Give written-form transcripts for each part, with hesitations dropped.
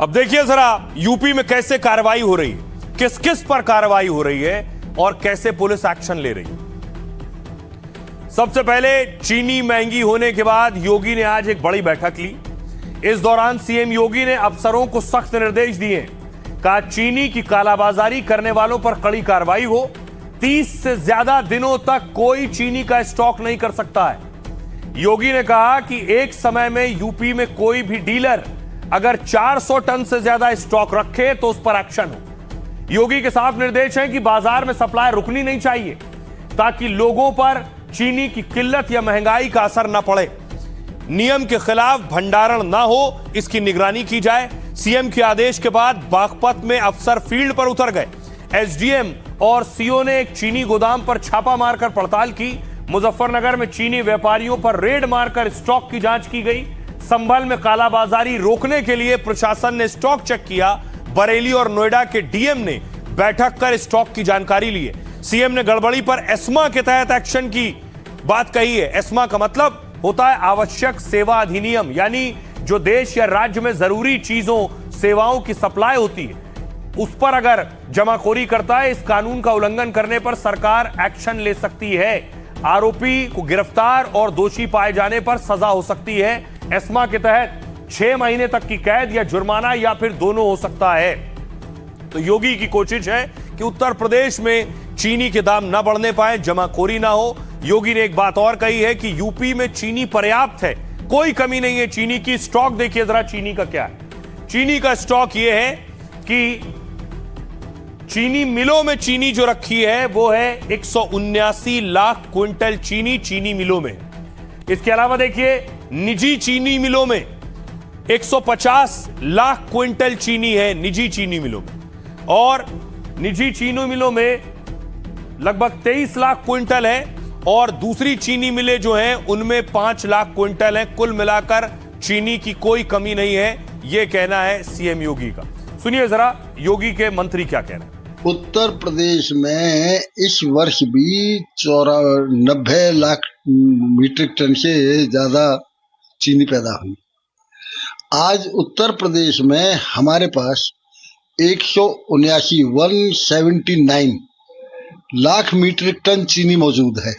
अब देखिए जरा यूपी में कैसे कार्रवाई हो रही है, किस किस पर कार्रवाई हो रही है और कैसे पुलिस एक्शन ले रही है। सबसे पहले चीनी महंगी होने के बाद योगी ने आज एक बड़ी बैठक ली। इस दौरान सीएम योगी ने अफसरों को सख्त निर्देश दिए। कहा चीनी की कालाबाजारी करने वालों पर कड़ी कार्रवाई हो। 30 से ज्यादा दिनों तक कोई चीनी का स्टॉक नहीं कर सकता है। योगी ने कहा कि एक समय में यूपी में कोई भी डीलर अगर 400 टन से ज्यादा स्टॉक रखे तो उस पर एक्शन हो। योगी के साफ निर्देश हैं कि बाजार में सप्लाई रुकनी नहीं चाहिए ताकि लोगों पर चीनी की किल्लत या महंगाई का असर न पड़े। नियम के खिलाफ भंडारण ना हो, इसकी निगरानी की जाए। सीएम के आदेश के बाद बागपत में अफसर फील्ड पर उतर गए। एसडीएम और सीओ ने एक चीनी गोदाम पर छापा मारकर पड़ताल की। मुजफ्फरनगर में चीनी व्यापारियों पर रेड मारकर स्टॉक की जांच की गई। संभल में कालाबाजारी रोकने के लिए प्रशासन ने स्टॉक चेक किया। बरेली और नोएडा के डीएम ने बैठक कर स्टॉक की जानकारी ली है। सीएम ने गड़बड़ी पर एस्मा के तहत एक्शन की बात कही है। एस्मा का मतलब होता है आवश्यक सेवा अधिनियम, यानी जो देश या राज्य में जरूरी चीजों सेवाओं की सप्लाई होती है उस पर अगर जमाखोरी करता है, इस कानून का उल्लंघन करने पर सरकार एक्शन ले सकती है। आरोपी को गिरफ्तार और दोषी पाए जाने पर सजा हो सकती है। एस्मा के तहत 6 महीने तक की कैद या जुर्माना या फिर दोनों हो सकता है। तो योगी की कोशिश है कि उत्तर प्रदेश में चीनी के दाम ना बढ़ने पाए, जमाखोरी ना हो। योगी ने एक बात और कही है कि यूपी में चीनी पर्याप्त है, कोई कमी नहीं है चीनी की। स्टॉक देखिए जरा चीनी का क्या है। चीनी का स्टॉक यह है कि चीनी मिलों में चीनी जो रखी है वो है 179 लाख क्विंटल चीनी मिलों में। इसके अलावा देखिए निजी चीनी मिलों में 150 लाख क्विंटल चीनी है निजी चीनी मिलों में, और निजी चीनी मिलों में लगभग 23 लाख क्विंटल है, और दूसरी चीनी मिलें जो हैं उनमें 5 लाख क्विंटल है। कुल मिलाकर चीनी की कोई कमी नहीं है, यह कहना है सीएम योगी का। सुनिए जरा योगी के मंत्री क्या कह रहे हैं। उत्तर प्रदेश में इस वर्ष भी 90 लाख मीट्रिक टन से ज्यादा चीनी पैदा हुई। आज उत्तर प्रदेश में हमारे पास 179 लाख मीट्रिक टन चीनी मौजूद है।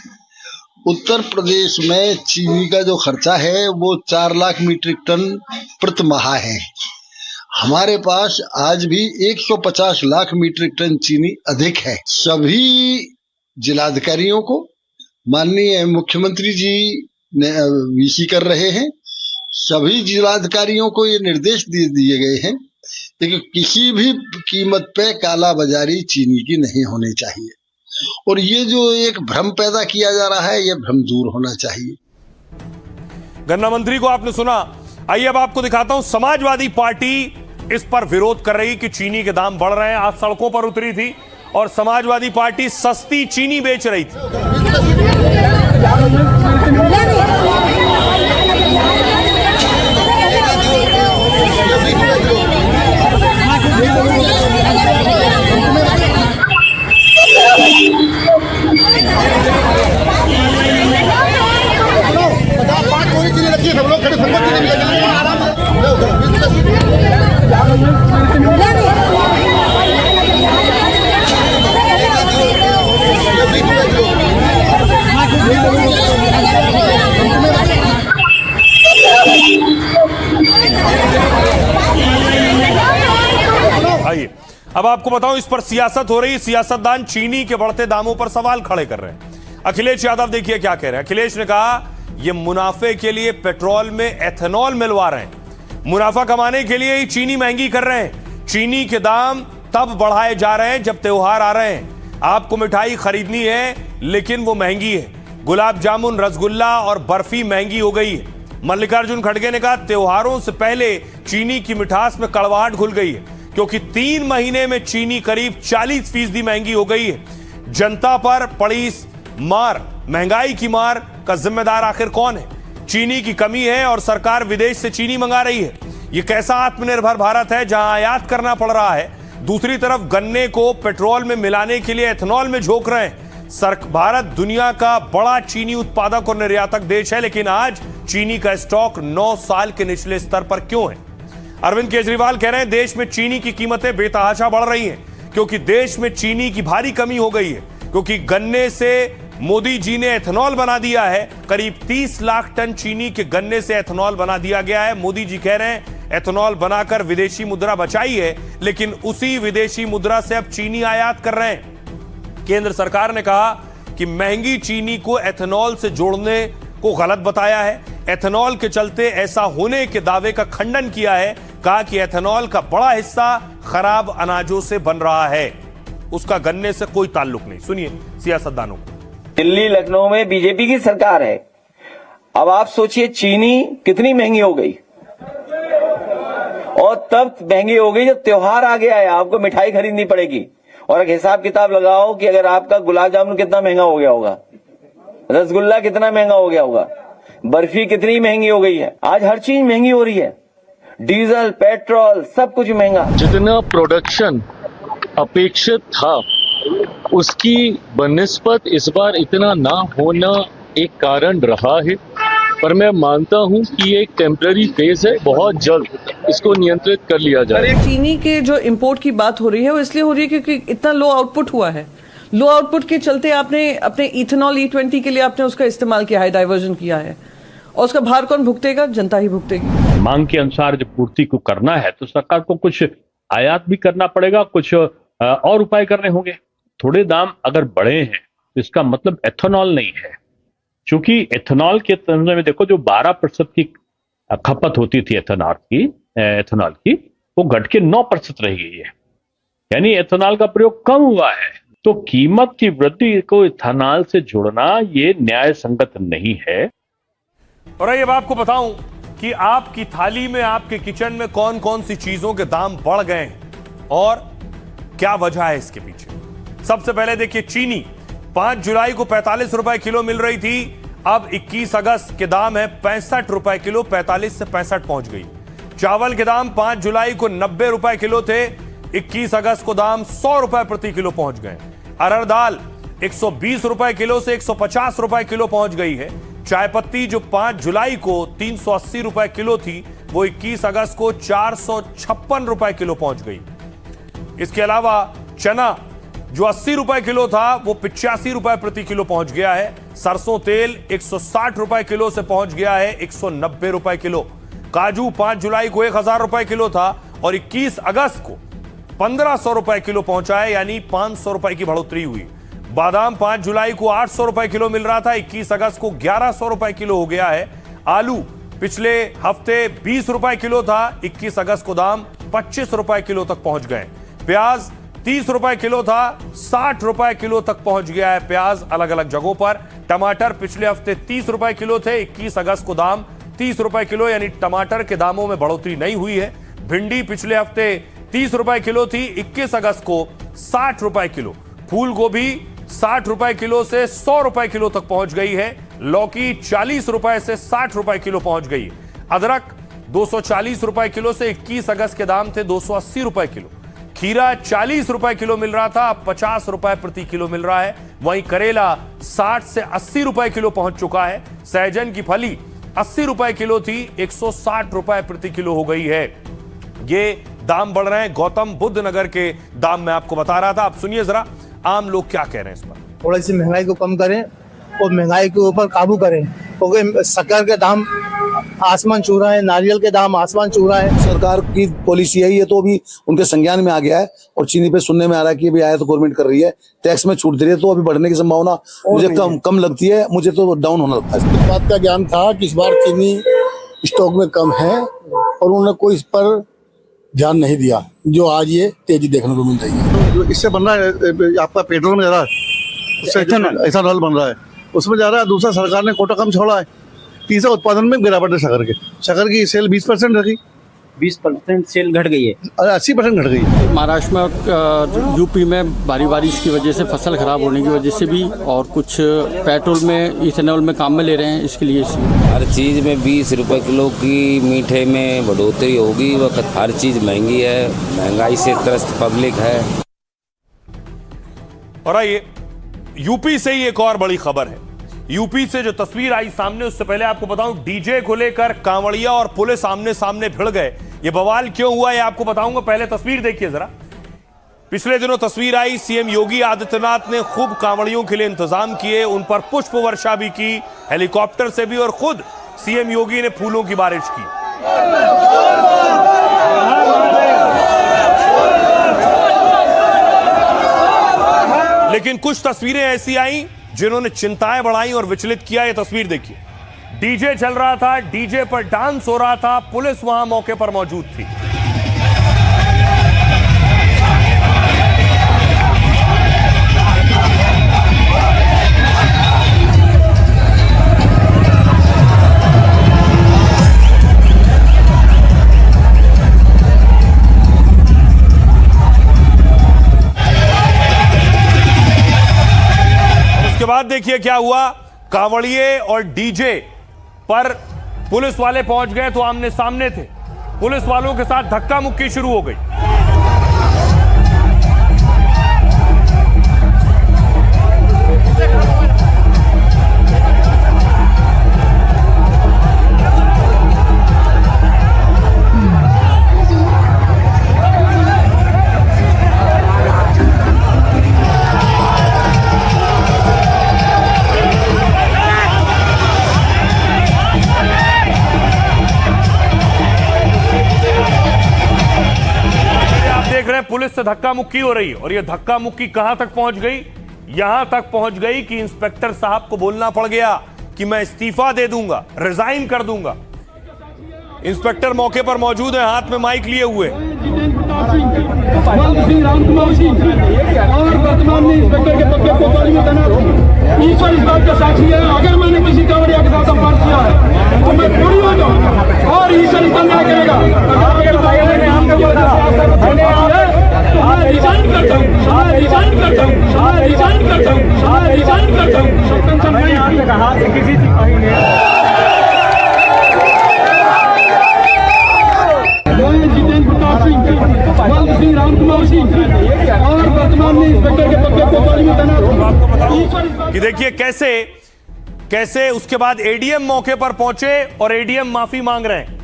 उत्तर प्रदेश में चीनी का जो खर्चा है वो 4 लाख मीट्रिक टन प्रति माह है। हमारे पास आज भी 150 लाख मीट्रिक टन चीनी अधिक है। सभी जिलाधिकारियों को माननीय मुख्यमंत्री जी ने वीसी कर रहे हैं। सभी जिलाधिकारियों को ये निर्देश दे दिए गए हैं कि किसी भी कीमत पे काला बाजारी चीनी की नहीं होनी चाहिए, और ये जो एक भ्रम पैदा किया जा रहा है ये भ्रम दूर होना चाहिए। गन्ना मंत्री को आपने सुना। आइए अब आपको दिखाता हूं समाजवादी पार्टी इस पर विरोध कर रही कि चीनी के दाम बढ़ रहे हैं। आज सड़कों पर उतरी थी और समाजवादी पार्टी सस्ती चीनी बेच रही थी। आइए अब आपको बताऊं इस पर सियासत हो रही है। सियासतदान चीनी के बढ़ते दामों पर सवाल खड़े कर रहे हैं। अखिलेश यादव देखिए क्या कह रहे हैं। अखिलेश ने कहा यह मुनाफे के लिए पेट्रोल में एथेनॉल मिलवा रहे हैं, मुनाफा कमाने के लिए ही चीनी महंगी कर रहे हैं। चीनी के दाम तब बढ़ाए जा रहे हैं जब त्योहार आ रहे हैं। आपको मिठाई खरीदनी है लेकिन वो महंगी है। गुलाब जामुन, रसगुल्ला और बर्फी महंगी हो गई है। मल्लिकार्जुन खड़गे ने कहा त्योहारों से पहले चीनी की मिठास में कड़वाहट घुल गई है क्योंकि 3 महीने में चीनी करीब 40% महंगी हो गई है। जनता पर पड़ी मार, महंगाई की मार का जिम्मेदार आखिर कौन है? चीनी की कमी है और सरकार विदेश से चीनी मंगा रही है। यह कैसा आत्मनिर्भर भारत है जहां आयात करना पड़ रहा है, दूसरी तरफ गन्ने को पेट्रोल में मिलाने के लिए एथेनॉल में झोंक रहे हैं। भारत दुनिया का बड़ा चीनी उत्पादक और निर्यातक देश है, लेकिन आज चीनी का स्टॉक 9 साल के निचले स्तर पर क्यों है? अरविंद केजरीवाल कह रहे हैं देश में चीनी की कीमतें बेतहाशा बढ़ रही हैं क्योंकि देश में चीनी की भारी कमी हो गई है, क्योंकि गन्ने से मोदी जी ने एथेनॉल बना दिया है। करीब 30 लाख टन चीनी के गन्ने से एथेनॉल बना दिया गया है। मोदी जी कह रहे हैं एथेनॉल बनाकर विदेशी मुद्रा बचाई है, लेकिन उसी विदेशी मुद्रा से अब चीनी आयात कर रहे हैं। केंद्र सरकार ने कहा कि महंगी चीनी को एथेनॉल से जोड़ने को गलत बताया है। एथेनॉल के चलते ऐसा होने के दावे का खंडन किया है। कहा कि एथेनॉल का बड़ा हिस्सा खराब अनाजों से बन रहा है, उसका गन्ने से कोई ताल्लुक नहीं। सुनिए सियासतदानों को। दिल्ली लखनऊ में बीजेपी की सरकार है। अब आप सोचिए चीनी कितनी महंगी हो गई, और तब महंगी हो गई जब त्योहार आ गया है, आपको मिठाई खरीदनी पड़ेगी। और एक हिसाब किताब लगाओ कि अगर आपका गुलाब जामुन कितना महंगा हो गया होगा, रसगुल्ला कितना महंगा हो गया होगा, बर्फी कितनी महंगी हो गई है। आज हर चीज महंगी हो रही है, डीजल पेट्रोल सब कुछ महंगा। जितना प्रोडक्शन अपेक्षित था उसकी बनिस्बत इस बार इतना ना होना एक कारण रहा है, पर मैं मानता हूं कि ये एक टेम्पररी फेज है। बहुत जल्द इसको नियंत्रित कर लिया जाए। चीनी के जो इंपोर्ट की बात हो रही है वो इसलिए हो रही है क्योंकि इतना लो आउटपुट हुआ है। लो आउटपुट के चलते आपने अपने इथेनॉल E20 के लिए आपने उसका इस्तेमाल किया है, डाइवर्जन किया है, और उसका भार कौन भुगतेगा? जनता ही भुगतेगी। मांग के अनुसार जब पूर्ति को करना है तो सरकार को कुछ आयात भी करना पड़ेगा, कुछ और उपाय करने होंगे। थोड़े दाम अगर बढ़े हैं तो इसका मतलब एथेनॉल नहीं है, क्योंकि एथेनॉल के तुलना में देखो जो 12% की खपत होती थी एथेनॉल की वो घट के 9% रह गई है, यानी एथेनॉल का प्रयोग कम हुआ है। तो कीमत की वृद्धि को इथेनॉल से जोड़ना ये न्याय संगत नहीं है। और अब आपको बताऊं कि आपकी थाली में, आपके किचन में कौन कौन सी चीजों के दाम बढ़ गए हैं और क्या वजह है इसके पीछे। सबसे पहले देखिए चीनी 5 जुलाई को 45 रुपए किलो मिल रही थी, अब 21 अगस्त के दाम है 65 रुपए किलो, 45 से 65 पहुंच गई। चावल के दाम 5 जुलाई को 90 रुपए किलो थे, 21 अगस्त को दाम 100 रुपए प्रति किलो पहुंच गए। अरहर दाल 120 रुपए किलो से 150 रुपए किलो पहुंच गई है। चाय पत्ती जो 5 जुलाई को 380 रुपए किलो थी वो 21 अगस्त को 456 रुपए किलो पहुंच गई। इसके अलावा चना जो 80 रुपए किलो था वो 85 रुपए प्रति किलो पहुंच गया है। सरसों तेल 160 रुपए किलो से पहुंच गया है 190 रुपए किलो। काजू 5 जुलाई को 1000 रुपए किलो था और 21 अगस्त को 1500 रुपए किलो पहुंचा है, यानी 500 रुपए की बढ़ोतरी हुई। बादाम 5 जुलाई को 800 रुपए किलो मिल रहा था, 21 अगस्त को 1100 रुपए किलो हो गया है। आलू पिछले हफ्ते 20 रुपए किलो था, 21 अगस्त को दाम 25 रुपए किलो तक पहुंच गए। प्याज 30 रुपए किलो था, 60 रुपए किलो तक पहुंच गया है प्याज अलग अलग जगहों पर। टमाटर पिछले हफ्ते 30 रुपए किलो थे, 21 अगस्त को दाम 30 रुपए किलो, यानी टमाटर के दामों में बढ़ोतरी नहीं हुई है। भिंडी पिछले हफ्ते 30 रुपए किलो थी, 21 अगस्त को 60 रुपए किलो। फूल गोभी 60 रुपए किलो से 100 रुपए किलो तक पहुंच गई है। लौकी 40 रुपए से 60 रुपए किलो पहुंच गई। अदरक 240 रुपए किलो से 21 अगस्त के दाम थे 280 रुपए किलो। खीरा 40 रुपए किलो मिल रहा था, अब 50 रुपए प्रति किलो मिल रहा है। वहीं करेला 60 से 80 रुपए किलो पहुंच चुका है। सहजन की फली 80 रुपए किलो थी, 160 रुपए प्रति किलो हो गई है। ये दाम बढ़ रहे हैं। गौतम बुद्ध नगर के दाम मैं आपको बता रहा था, आप सुनिए जरा आम लोग क्या कह रहे हैं इस पर। थोड़ी सी महंगाई को कम करें और महंगाई के ऊपर काबू करें, क्योंकि शक्कर के दाम आसमान छू रहा है, नारियल के दाम आसमान छू रहा है। सरकार की पॉलिसी है ये, तो अभी उनके संज्ञान में आ गया है। और चीनी पे सुनने में आ रहा है कि अभी आया तो गवर्नमेंट कर रही है, टैक्स में छूट दे रही है, तो अभी बढ़ने की संभावना मुझे कम लगती है, मुझे तो डाउन होना लगता है। इस बात का ज्ञान था कि इस बार चीनी स्टॉक में कम है और उन्होंने कोई इस पर ध्यान नहीं दिया, जो आज ये तेजी देखने को मिल रही है। जो इससे बन रहा है आपका पेट्रोल में जा रहा है, उससे एथेनॉल बन रहा है, उसमें जा रहा है। दूसरा सरकार ने कोटा कम छोड़ा है। तीसरा उत्पादन में गिरावट है शक्कर की सेल 20% रखी, 20% सेल घट गई है, 80% घट गई। महाराष्ट्र में और यूपी में भारी बारिश की वजह से फसल खराब होने की वजह से भी, और कुछ पेट्रोल में इथेनॉल में काम में ले रहे हैं, इसके लिए हर चीज़ में 20 रुपए किलो की मीठे में बढ़ोतरी होगी। वक्त हर चीज़ महंगी है, महंगाई से त्रस्त पब्लिक है। और आइए यूपी से ही एक और बड़ी खबर है। यूपी से जो तस्वीर आई सामने, उससे पहले आपको बताऊं, डीजे को लेकर कांवड़िया और पुलिस आमने सामने भिड़ गए ये बवाल क्यों हुआ ये आपको बताऊंगा, पहले तस्वीर देखिए जरा। पिछले दिनों तस्वीर आई, सीएम योगी आदित्यनाथ ने खूब कांवड़ियों के लिए इंतजाम किए, उन पर पुष्प वर्षा भी की, हेलीकॉप्टर से भी, और खुद सीएम योगी ने फूलों की बारिश की। लेकिन कुछ तस्वीरें ऐसी आई जिन्होंने चिंताएं बढ़ाई और विचलित किया। ये तस्वीर देखिए, डीजे चल रहा था, डीजे पर डांस हो रहा था, पुलिस वहां मौके पर मौजूद थी। उसके बाद देखिए क्या हुआ, कांवड़िए और डीजे पर पुलिस वाले पहुंच गए तो आमने सामने थे, पुलिस वालों के साथ धक्का मुक्की शुरू हो गई। पुलिस से धक्का मुक्की हो रही है और यह धक्का मुक्की कहां तक पहुंच गई, यहां तक पहुंच गई कि इंस्पेक्टर साहब को बोलना पड़ गया कि मैं इस्तीफा दे दूंगा, रिजाइन कर दूंगा। इंस्पेक्टर मौके पर मौजूद है, हाथ में माइक लिए हुए। और वर्तमान में इंस्पेक्टर के पद पे कोतवाली में तैनात हूं। ईश्वर इस बात का साक्षी है, अगर मैंने किसी कांवड़िया के साथ संपर्क किया है तो मैं पूरी हो जाऊं और ईश्वर इसका न्याय करेगा। अगर मैंने हमको मैं रिजाइन करता हूं, मैं रिजाइन करता हूं, मैं रिजाइन करता हूं, मैं रिजाइन करता हूं। मैंने आपसे कहा कि किसी सिपाही ने और वर्तमान में इंस्पेक्टर के पद पे कोतवाली में तैनात हूं। आपको बताऊं कि देखिए कैसे उसके बाद एडीएम मौके पर पहुंचे और एडीएम माफी मांग रहे हैं।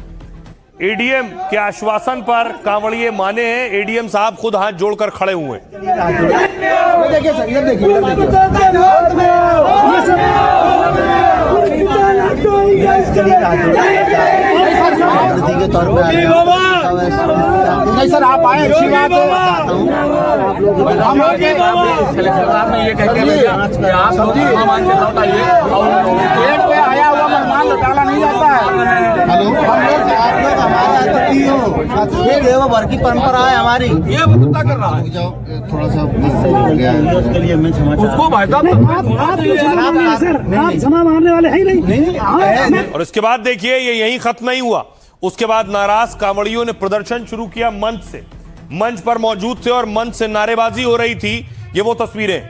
एडीएम के आश्वासन पर कांवड़िए माने हैं, एडीएम साहब खुद हाथ जोड़कर खड़े हुए। देखिए सर, ये देखिए के तौर पे नहीं सर, आप आए अच्छी बात है। हम ये कहते पे आया हुआ मेहमान लौटाना नहीं जाता है। हेलो, हम लोग आप लोग हमारे अतिथि हो, वो वर्ग की परंपरा है हमारी। ये पता कर रहा है, थोड़ा सा उसके लिए मैं क्षमा चाहता हूं। उसको भाई साहब आप क्षमा मांगने वाले हैं नहीं। और इसके बाद देखिए ये यहीं खत्म नहीं हुआ, उसके बाद नाराज कांवड़ियों ने प्रदर्शन शुरू किया मंच से। मंच पर मौजूद थे और मंच से नारेबाजी हो रही थी। ये वो तस्वीरें।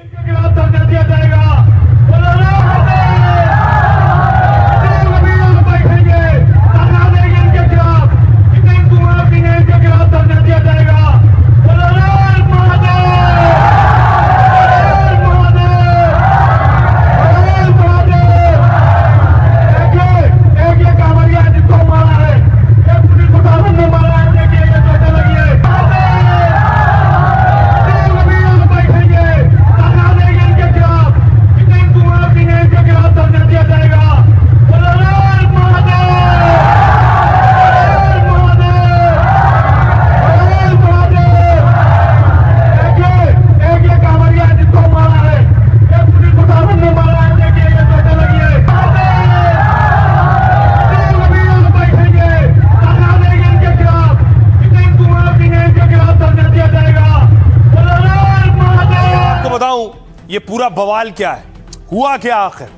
ये पूरा बवाल क्या है, हुआ क्या आखिर?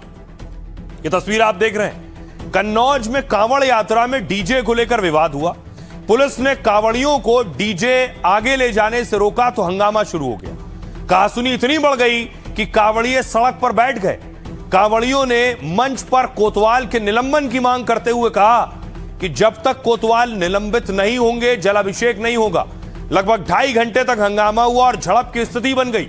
ये तस्वीर आप देख रहे हैं, कन्नौज में कांवड़ यात्रा में डीजे को लेकर विवाद हुआ। पुलिस ने कांवड़ियों को डीजे आगे ले जाने से रोका तो हंगामा शुरू हो गया। कहासुनी इतनी बढ़ गई कि कांवड़िए सड़क पर बैठ गए। कांवड़ियों ने मंच पर कोतवाल के निलंबन की मांग करते हुए कहा कि जब तक कोतवाल निलंबित नहीं होंगे जलाभिषेक नहीं होगा। लगभग 2.5 घंटे तक हंगामा हुआ और झड़प की स्थिति बन गई।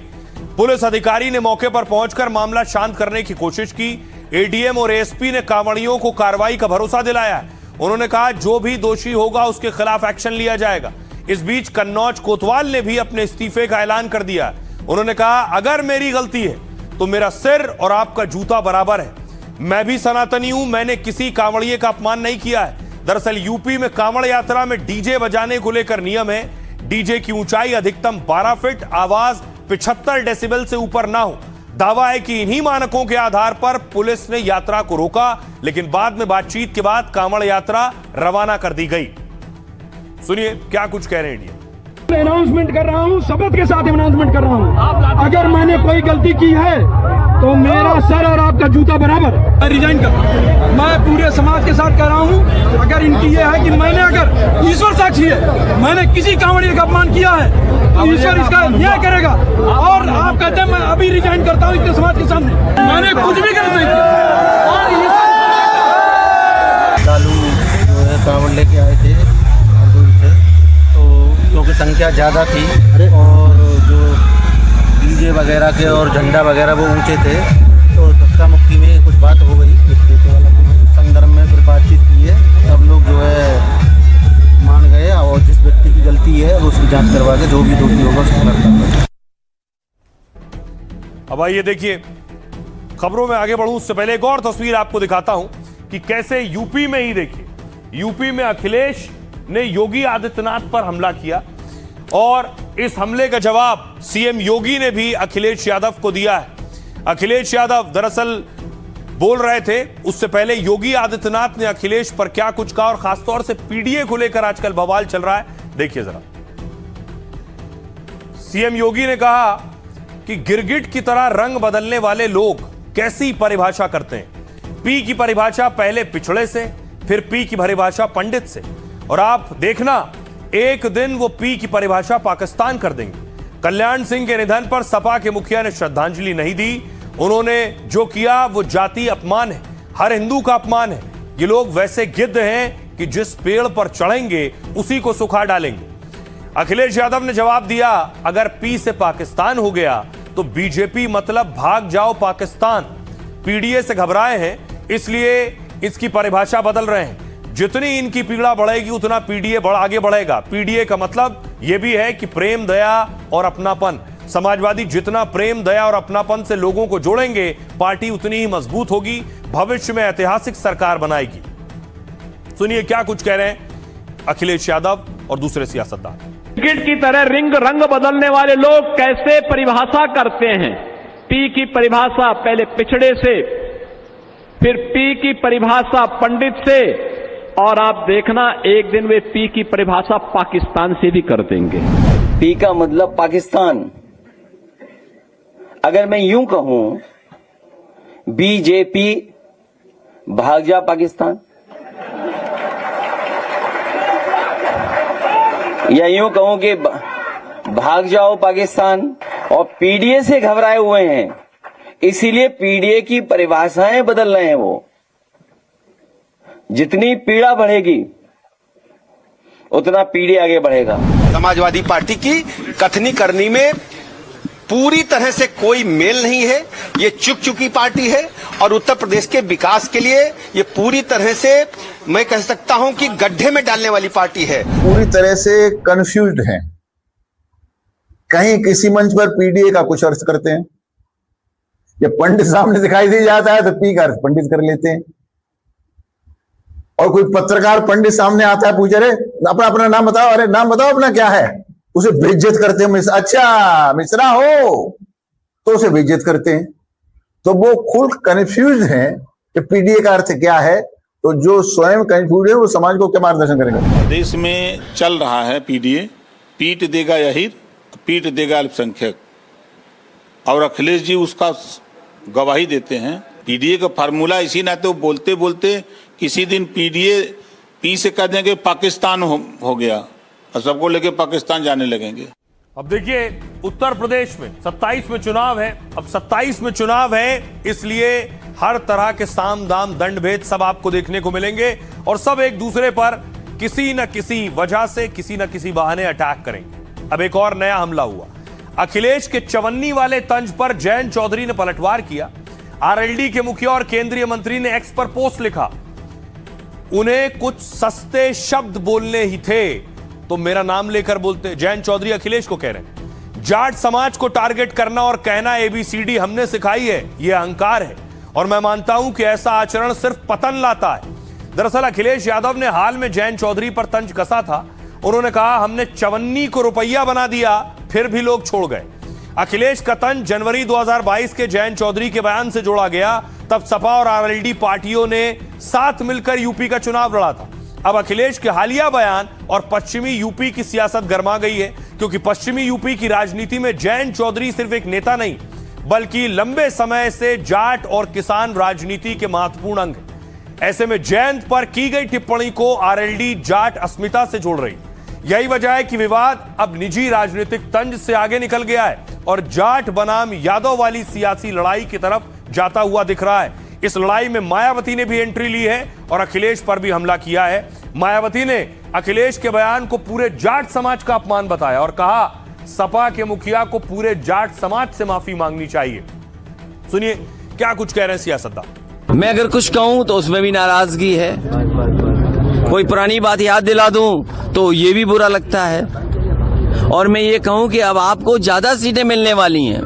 पुलिस अधिकारी ने मौके पर पहुंचकर मामला शांत करने की कोशिश की। एडीएम और एसपी ने कांवड़ियों को कार्रवाई का भरोसा दिलाया है। उन्होंने कहा जो भी दोषी होगा उसके खिलाफ एक्शन लिया जाएगा। इस बीच कन्नौज कोतवाल ने भी अपने इस्तीफे का ऐलान कर दिया। उन्होंने कहा अगर मेरी गलती है तो मेरा सिर और आपका जूता बराबर है। मैं भी सनातनी हूं, मैंने किसी कांवड़िए का अपमान नहीं किया है। दरअसल यूपी में कांवड़ यात्रा में डीजे बजाने को लेकर नियम है। डीजे की ऊंचाई अधिकतम 12 फीट, आवाज 75 डेसिबल से ऊपर ना हो। दावा है कि इन्हीं मानकों के आधार पर पुलिस ने यात्रा को रोका, लेकिन बाद में बातचीत के बाद कांवड़ यात्रा रवाना कर दी गई। सुनिए क्या कुछ कह रहे हैं इंडिया। अनाउंसमेंट कर रहा हूं, शपथ के साथ अनाउंसमेंट कर रहा हूं, अगर मैंने कोई गलती की है तो मेरा सर और आपका जूता बराबर। मैं रिजाइन कर रहा हूं। मैं पूरे समाज के साथ कह रहा हूं, अगर इनकी ये है कि मैंने, अगर ईश्वर साक्षी है, मैंने किसी कांवड़िए का अपमान किया है तो ईश्वर इसका न्याय करेगा। और आप कहते हैं मैं अभी रिजाइन करता हूं इतने समाज के सामने, मैंने कुछ भी गलत नहीं किया। और लालू जो है कांवड़ लेके आए थे हरदोई से, तो क्योंकि संख्या ज़्यादा थी और जो डीजे वगैरह के और झंडा वगैरह वो ऊंचे थे, तो धक्का मुक्की में कुछ बात हो गई। संदर्भ में फिर बातचीत की है, सब लोग जो है मान गए और जिस व्यक्ति की गलती है उसकी जांच करवा के जो भी दोषी होगा उसको गिरफ्तार। अब आइए देखिए, खबरों में आगे बढ़ूं उससे पहले एक और तस्वीर आपको दिखाता हूं कि कैसे यूपी में ही देखिए, यूपी में अखिलेश ने योगी आदित्यनाथ पर हमला किया और इस हमले का जवाब सीएम योगी ने भी अखिलेश यादव को दिया है। अखिलेश यादव दरअसल बोल रहे थे, उससे पहले योगी आदित्यनाथ ने अखिलेश पर क्या कुछ कहा और खासतौर से पीडीए को लेकर आजकल बवाल चल रहा है। देखिए जरा। सीएम योगी ने कहा कि गिरगिट की तरह रंग बदलने वाले लोग कैसी परिभाषा करते हैं। पी की परिभाषा पहले पिछड़े से, फिर पी की परिभाषा पंडित से, और आप देखना एक दिन वो पी की परिभाषा पाकिस्तान कर देंगे। कल्याण सिंह के निधन पर सपा के मुखिया ने श्रद्धांजलि नहीं दी। उन्होंने जो किया वो जाति अपमान है, हर हिंदू का अपमान है। ये लोग वैसे गिद्ध हैं कि जिस पेड़ पर चढ़ेंगे उसी को सुखा डालेंगे। अखिलेश यादव ने जवाब दिया, अगर पी से पाकिस्तान हो गया तो बीजेपी मतलब भाग जाओ पाकिस्तान। पीडीए से घबराए हैं इसलिए इसकी परिभाषा बदल रहे हैं। जितनी इनकी पीड़ा बढ़ेगी उतना पीडीए आगे बढ़ेगा। पीडीए का मतलब यह भी है कि प्रेम, दया और अपनापन। समाजवादी जितना प्रेम, दया और अपनापन से लोगों को जोड़ेंगे, पार्टी उतनी ही मजबूत होगी, भविष्य में ऐतिहासिक सरकार बनाएगी। सुनिए क्या कुछ कह रहे हैं अखिलेश यादव और दूसरे सियासतदान। क्रिकेट की तरह रंग बदलने वाले लोग कैसे परिभाषा करते हैं। पी की परिभाषा पहले पिछड़े से, फिर पी की परिभाषा पंडित से, और आप देखना एक दिन वे पी की परिभाषा पाकिस्तान से भी कर देंगे। पी का मतलब पाकिस्तान। अगर मैं यूं कहूं बीजेपी भाग जा पाकिस्तान, या यूं कहूं कि भाग जाओ पाकिस्तान, और पीडीए से घबराए हुए हैं इसीलिए पीडीए की परिभाषाएं बदल रहे हैं। वो जितनी पीड़ा बढ़ेगी उतना पीडीए आगे बढ़ेगा। समाजवादी पार्टी की कथनी करनी में पूरी तरह से कोई मेल नहीं है। ये चुक चुकी पार्टी है और उत्तर प्रदेश के विकास के लिए ये पूरी तरह से, मैं कह सकता हूं कि गड्ढे में डालने वाली पार्टी है। पूरी तरह से कंफ्यूज्ड हैं। कहीं किसी मंच पर पीडीए का कुछ अर्थ करते हैं, या पंडित सामने दिखाई दे जाता है तो पी का अर्थ पंडित कर लेते हैं, और कोई पत्रकार पंडित सामने आता है, पूछ रहे अपना नाम बताओ, अरे नाम बताओ अपना क्या है, उसे बेइज्जत करते हैं। अच्छा मिश्रा हो तो उसे बेइज्जत करते हैं। तो वो खुद कंफ्यूज हैं कि पीडीए का अर्थ क्या है। तो जो स्वयं कंफ्यूज है वो समाज को क्या मार्गदर्शन करेगा। देश में चल रहा है पीडीए, पीट देगा यही, पीट देगा अल्पसंख्यक, और अखिलेश जी उसका गवाही देते हैं। पीडीए का फार्मूला इसी नाते वो बोलते बोलते किसी दिन पीडीए पी से कह देंगे पाकिस्तान हो गया और सबको लेके पाकिस्तान जाने लगेंगे। अब देखिए उत्तर प्रदेश में 27 में चुनाव है। अब 27 में चुनाव है इसलिए हर तरह के साम दाम दंड भेद सब आपको देखने को मिलेंगे और सब एक दूसरे पर किसी न किसी वजह से किसी न किसी बहाने अटैक करेंगे। अब एक और नया हमला हुआ। अखिलेश के चवन्नी वाले तंज पर जयंत चौधरी ने पलटवार किया। आरएलडी के मुखिया और केंद्रीय मंत्री ने एक्स पर पोस्ट लिखा। उन्हें कुछ सस्ते शब्द बोलने ही थे तो मेरा नाम लेकर बोलते। जयंत चौधरी अखिलेश को कह रहे हैं जाट समाज को टारगेट करना और कहना ABCD हमने सिखाई है, यह अहंकार है और मैं मानता हूं कि ऐसा आचरण सिर्फ पतन लाता है। दरअसल अखिलेश यादव ने हाल में जयंत चौधरी पर तंज कसा था। उन्होंने कहा हमने चवन्नी को रुपया बना दिया फिर भी लोग छोड़ गए। अखिलेश का तंज जनवरी 2022 के जयंत चौधरी के बयान से जोड़ा गया। तब सपा और RLD पार्टियों ने साथ मिलकर यूपी का चुनाव लड़ा था। अब अखिलेश के हालिया बयान और पश्चिमी यूपी की सियासत गर्मा गई है, क्योंकि पश्चिमी यूपी की राजनीति में जयंत चौधरी सिर्फ एक नेता नहीं बल्कि लंबे समय से जाट और किसान राजनीति के महत्वपूर्ण अंग हैं। ऐसे में जयंत पर की गई टिप्पणी को RLD जाट अस्मिता से जोड़ रही। यही वजह है कि विवाद अब निजी राजनीतिक तंज से आगे निकल गया है और जाट बनाम यादव वाली सियासी लड़ाई की तरफ जाता हुआ दिख रहा है। इस लड़ाई में मायावती ने भी एंट्री ली है और अखिलेश पर भी हमला किया है। मायावती ने अखिलेश के बयान को पूरे जाट समाज का अपमान बताया और कहा सपा के मुखिया को पूरे जाट समाज से माफी मांगनी चाहिए। सुनिए क्या कुछ कह रहे हैं सियासतदान। मैं अगर कुछ कहूं तो उसमें भी नाराजगी है, कोई पुरानी बात याद दिला दूं तो ये भी बुरा लगता है, और मैं ये कहूं कि अब आपको ज्यादा सीटें मिलने वाली हैं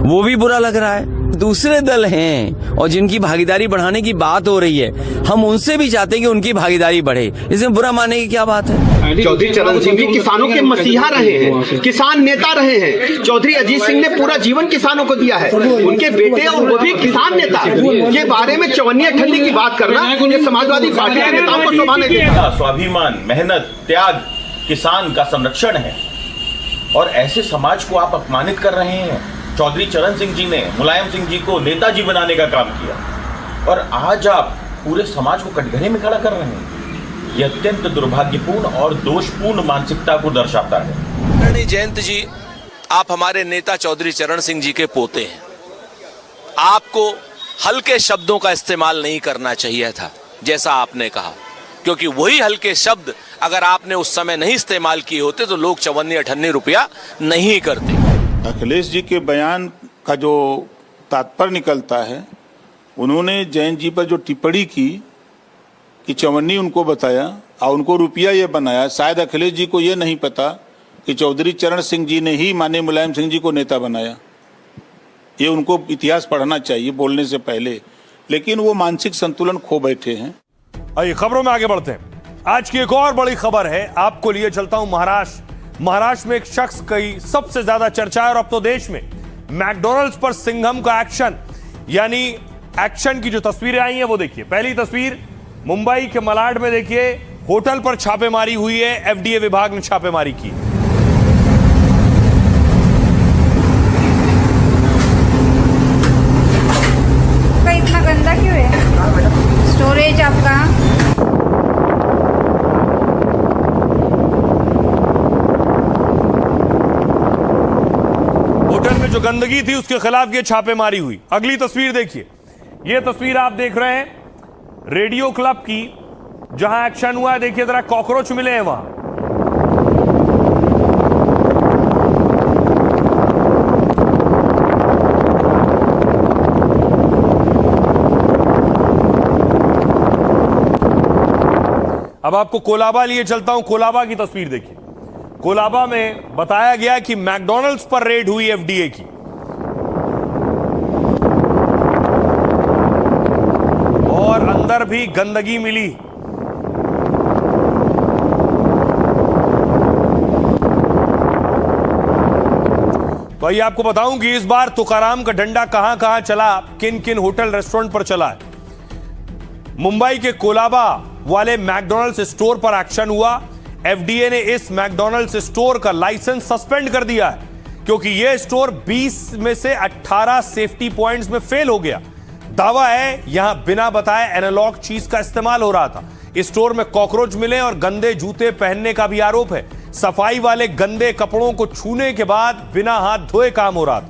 वो भी बुरा लग रहा है। दूसरे दल हैं और जिनकी भागीदारी बढ़ाने की बात हो रही है, हम उनसे भी चाहते हैं कि उनकी भागीदारी बढ़े, इसमें बुरा मानने की क्या बात है। चौधरी चरण सिंह भी किसानों के मसीहा रहे हैं, किसान नेता रहे हैं। चौधरी अजीत सिंह ने पूरा जीवन किसानों को दिया है, उनके बेटे और वो भी किसान नेता के बारे में चवन्नी ठंडी की बात करना ये समाजवादी पार्टी के नेताओं को शोभा नहीं देता। स्वाभिमान, मेहनत, त्याग किसान का संरक्षण है और ऐसे समाज को आप अपमानित कर रहे हैं। चौधरी चरण सिंह जी ने मुलायम सिंह जी को नेताजी बनाने का काम किया और आज आप पूरे समाज को कटघरे में खड़ा कर रहे हैं। यह अत्यंत दुर्भाग्यपूर्ण और दोषपूर्ण मानसिकता को दर्शाता है। जयंत जी, आप हमारे नेता चौधरी चरण सिंह जी के पोते हैं। आपको हल्के शब्दों का इस्तेमाल नहीं करना चाहिए था जैसा आपने कहा, क्योंकि वही हल्के शब्द अगर आपने उस समय नहीं इस्तेमाल किए होते तो लोग चवन्नी अठन्नी रुपया नहीं करते। अखिलेश जी के बयान का जो तात्पर्य निकलता है, उन्होंने जयंत जी पर जो टिप्पणी की कि चवन्नी उनको बताया और उनको रुपया ये बनाया, शायद अखिलेश जी को ये नहीं पता कि चौधरी चरण सिंह जी ने ही माननीय मुलायम सिंह जी को नेता बनाया। ये उनको इतिहास पढ़ना चाहिए बोलने से पहले, लेकिन वो मानसिक संतुलन खो बैठे हैं। आइए खबरों में आगे बढ़ते हैं। आज की एक और बड़ी खबर है, आपको लिए चलता हूं महाराष्ट्र। महाराष्ट्र में एक शख्स की सबसे ज्यादा चर्चा है और अब तो देश में मैकडॉनल्ड्स पर सिंघम का एक्शन, यानी एक्शन की जो तस्वीरें आई हैं वो देखिए। पहली तस्वीर मुंबई के मलाड में देखिए, होटल पर छापेमारी हुई है, FDA विभाग ने छापेमारी की। इतना गंदा क्यों है स्टोरेज आपका? होटल में जो गंदगी थी उसके खिलाफ ये छापेमारी हुई। अगली तस्वीर देखिए, ये तस्वीर आप देख रहे हैं रेडियो क्लब की, जहां एक्शन हुआ है। देखिए जरा, कॉकरोच मिले हैं वहां। अब आपको कोलाबा लिए चलता हूं। कोलाबा की तस्वीर देखिए। कोलाबा में बताया गया कि मैकडॉनल्ड्स पर रेड हुई FDA की, और अंदर भी गंदगी मिली। तो आइए आपको बताऊं कि इस बार तुकाराम का डंडा कहां कहां चला, किन किन होटल रेस्टोरेंट पर चला है। मुंबई के कोलाबा वाले मैकडॉनल्ड्स स्टोर पर एक्शन हुआ। FDA ने इस मैकडॉनल्ड्स स्टोर का लाइसेंस सस्पेंड कर दिया है, क्योंकि यह स्टोर 20 में से 18 सेफ्टी पॉइंट्स में फेल हो गया। दावा है यहां बिना बताए एनालॉग चीज का इस्तेमाल हो रहा था। इस स्टोर में कॉकरोच मिले और गंदे जूते पहनने का भी आरोप है। सफाई वाले गंदे कपड़ों को छूने के बाद बिना हाथ धोए काम हो रहा था।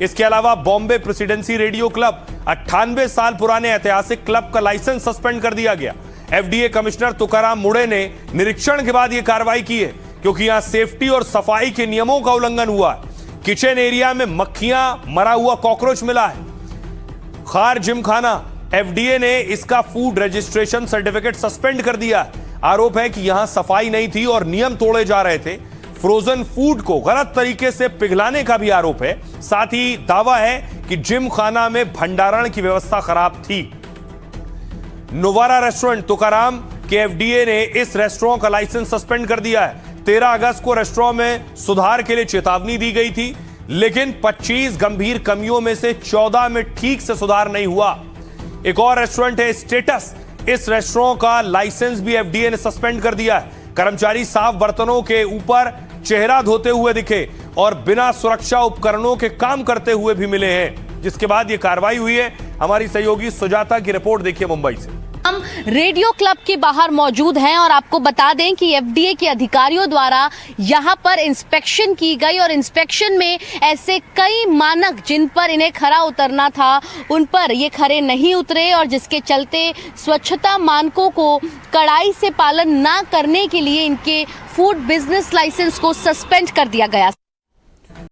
इसके अलावा बॉम्बे प्रेसिडेंसी रेडियो क्लब, 98 साल पुराने ऐतिहासिक क्लब का लाइसेंस सस्पेंड कर दिया गया। FDA कमिश्नर तुकाराम मुड़े ने निरीक्षण के बाद यह कार्रवाई की है, क्योंकि यहां सेफ्टी और सफाई के नियमों का उल्लंघन हुआ है। किचन एरिया में मक्खियां, मरा हुआ कॉकरोच मिला है। खार जिमखाना, एफडीए ने इसका फूड रजिस्ट्रेशन सर्टिफिकेट सस्पेंड कर दिया। आरोप है कि यहां सफाई नहीं थी और नियम तोड़े जा रहे थे। फ्रोजन फूड को गलत तरीके से पिघलाने का भी आरोप है। साथ ही दावा है कि जिम खाना में भंडारण की व्यवस्था खराब थी। नोवारा रेस्टोरेंट तुकाराम के एफडीए ने इस रेस्टोरेंट का लाइसेंस सस्पेंड कर दिया है। 13 अगस्त को रेस्टोरेंट में सुधार के लिए चेतावनी दी गई थी, लेकिन 25 गंभीर कमियों में से 14 में ठीक से सुधार नहीं हुआ। एक और रेस्टोरेंट है स्टेटस, इस रेस्टोरेंट का लाइसेंस भी एफडीए ने सस्पेंड कर दिया है। कर्मचारी साफ बर्तनों के ऊपर चेहरा धोते हुए दिखे और बिना सुरक्षा उपकरणों के काम करते हुए भी मिले हैं, जिसके बाद यह कार्रवाई हुई है। हमारी सहयोगी सुजाता की रिपोर्ट देखिए मुंबई से। हम रेडियो क्लब के बाहर मौजूद हैं और आपको बता दें कि एफडीए के अधिकारियों द्वारा यहां पर इंस्पेक्शन की गई और इंस्पेक्शन में ऐसे कई मानक जिन पर इन्हें खरा उतरना था उन पर ये खरे नहीं उतरे और जिसके चलते स्वच्छता मानकों को कड़ाई से पालन ना करने के लिए इनके फूड बिजनेस लाइसेंस को सस्पेंड कर दिया गया।